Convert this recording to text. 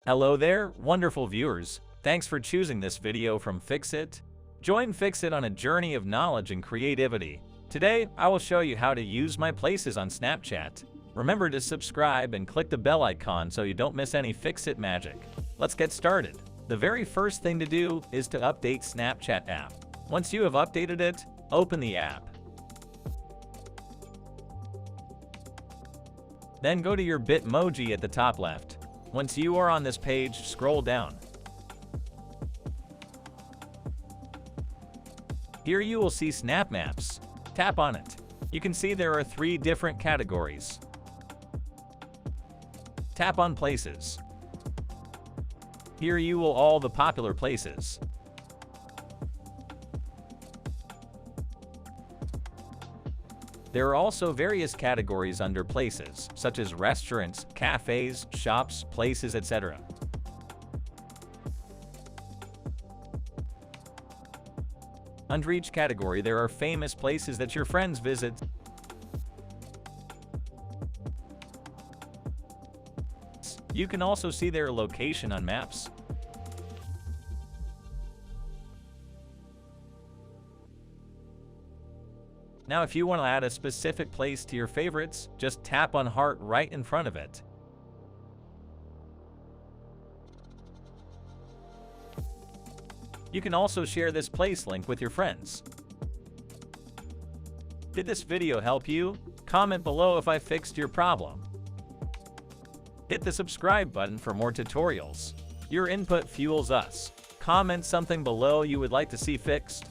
Hello there, wonderful viewers. Thanks for choosing this video from Fixit. Join Fixit on a journey of knowledge and creativity. Today, I will show you how to use my places on Snapchat. Remember to subscribe and click the bell icon so you don't miss any Fixit magic. Let's get started. The very first thing to do is to update Snapchat app. Once you have updated it, open the app. Then go to your Bitmoji at the top left. Once you are on this page, scroll down. Here you will see Snap Maps. Tap on it. You can see there are 3 different categories. Tap on Places. Here you will all the popular places. There are also various categories under places, such as restaurants, cafes, shops, places, etc. Under each category, there are famous places that your friends visit. You can also see their location on maps. Now, if you want to add a specific place to your favorites, just tap on heart right in front of it. You can also share this place link with your friends. Did this video help you? Comment below if I fixed your problem. Hit the subscribe button for more tutorials. Your input fuels us. Comment something below you would like to see fixed.